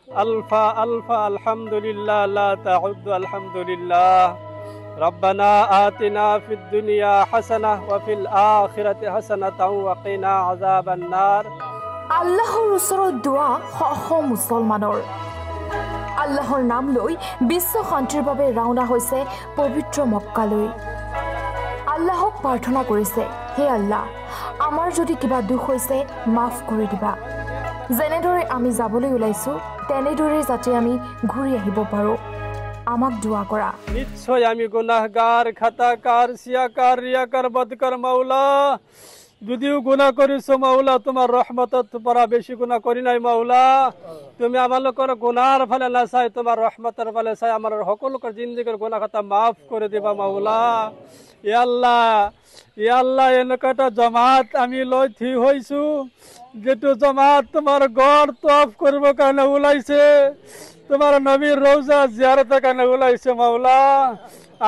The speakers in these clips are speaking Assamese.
আলফা আলফা আলহামদুলিল্লাহ লা তাউদ্দু আলহামদুলিল্লাহ রব্বানা আতিনা ফিদ দুনিয়া হাসানাহ ওয়া ফিল আখিরাতি হাসানাতাও ওয়া কিনা আযাবান নার। আল্লাহৰ ওচৰত দোৱা শ মুছলমানৰ। আল্লাহৰ নাম লৈ বিশ্ব শান্তিৰ বাবে ৰাওনা হৈছে পবিত্ৰ মক্কালৈ। আল্লাহক প্ৰাৰ্থনা কৰিছে, হে আল্লাহ, আমাৰ যদি কিবা দুখ হৈছে মাফ কৰি দিবা। যেনেদৰে আমি যাবলৈ ওলাইছোঁ তেনেদৰে যাতে আমি ঘূৰি আহিব পাৰোঁ, আমাক দোৱা কৰা। নিশ্চয় আমি গুনাহগাৰ, খাতাকাৰ, সিয়াকাৰ, ৰিয়াকাৰ, বদকাৰ মাওলা। যদিও গুনাহ কৰিছো মাওলা, তোমাৰ ৰহমতত পৰা বেশি গুনাহ কৰি নাই মাওলা। তুমি আমালোকৰ গুনাহৰ ফালে নাচাই তোমাৰ ৰহমতেৰ ফালে চাই আমাৰ সকলোকৰ জিন্দগীৰ গুনাহ খাতা মাফ কৰে দিবা মাওলা। ইয়া আল্লাহ এনেকুৱা এটা জমাত আমি লৈ থিয় হৈছো, যেটো জমাত তোমাৰ গড় তফ কৰিব কাৰণে ওলাইছে, তোমার নবীর রওজা জিয়ারতের কারণে ওলাইছে মাওলা।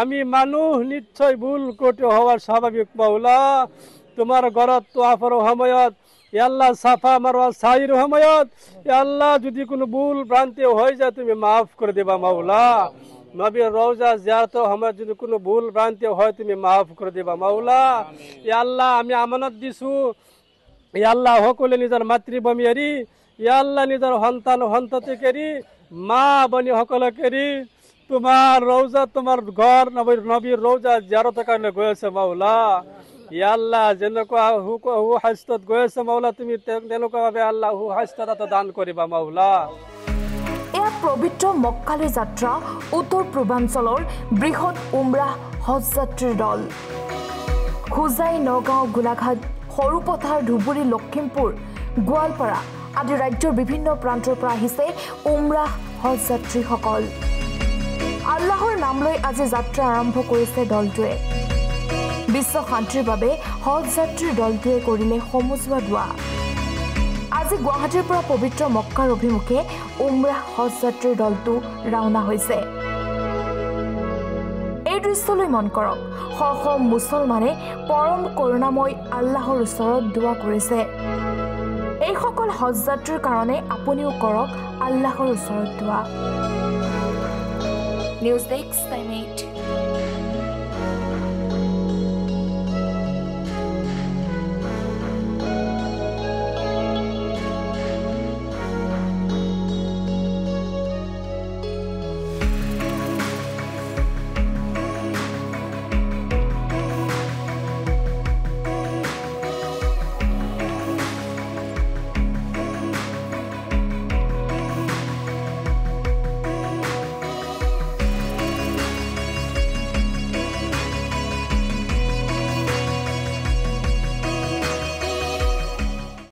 আমি মানুষ, নিশ্চয় ভুল করতে হওয়া স্বাভাবিক মাওলা। তোমার ঘরত তোয়াফের সময়ত আল্লাহ সাফা মারওয়া সাইর সময়ত আল্লাহ যদি কোনো ভুল ভ্রান্তি হয়ে যায় তুমি মাফ করে দেবা মাওলা। নবীর রওজা জিয়ারতের সময়ত যদি কোনো ভুল ভ্রান্তি হয় তুমি মাফ করে দেবা মাওলা। আল্লাহ আমি আমানত দিছো, আল্লাহ সকলে নিজের মাতৃভূমি এরি, আল্লাহ নিজের সন্তান সন্ততি কেরি, মা বনি সকলক এরি তোমার রওজা, তোমার ঘর নবীর রওজা জিয়ারতের কারণে গৈ আছে মাওলা। আল্লাহ যেনেকুৱা সুস্বাস্থ্যত গৈ আছে মাওলা, তুমি তেনেকুৱাভাৱে আল্লাহ সুস্বাস্থ্য দান কৰিবা মাওলা। এয়া পবিত্ৰ মক্কালৈ যাত্ৰা উত্তৰ পূৰ্বাঞ্চলৰ বৃহৎ উমৰাহ হজ যাত্ৰীৰ দল। হোজাই, নগাঁও, গোলাঘাট, সৰুপথাৰ, ধুবুৰী, লখিমপুৰ, গোৱালপাৰা আদি ৰাজ্যৰ বিভিন্ন প্ৰান্তৰ পৰা আহিছে উমৰাহ হজ যাত্ৰীসকল। আল্লাহৰ নাম লৈ আজি যাত্ৰা আৰম্ভ কৰিছে দলটোৱে। বিশ্ব শান্তিৰ বাবে হজ যাত্ৰীৰ দলটোৱে কৰিলে সমজুৱা দোৱা। আজি গুৱাহাটীৰ পৰা পবিত্ৰ মক্কাৰ অভিমুখে উমৰাহ হজ যাত্ৰীৰ দলটো ৰাওনা হৈছে। এই দৃশ্যলৈ মন কৰক, শ মুছলমানে পৰম কৰোণাময় আল্লাহৰ ওচৰত দোৱা কৰিছে। এইসকল হজ যাত্ৰীৰ কাৰণে আপুনিও কৰক আল্লাহৰ ওচৰত দোৱা। News desk time 8।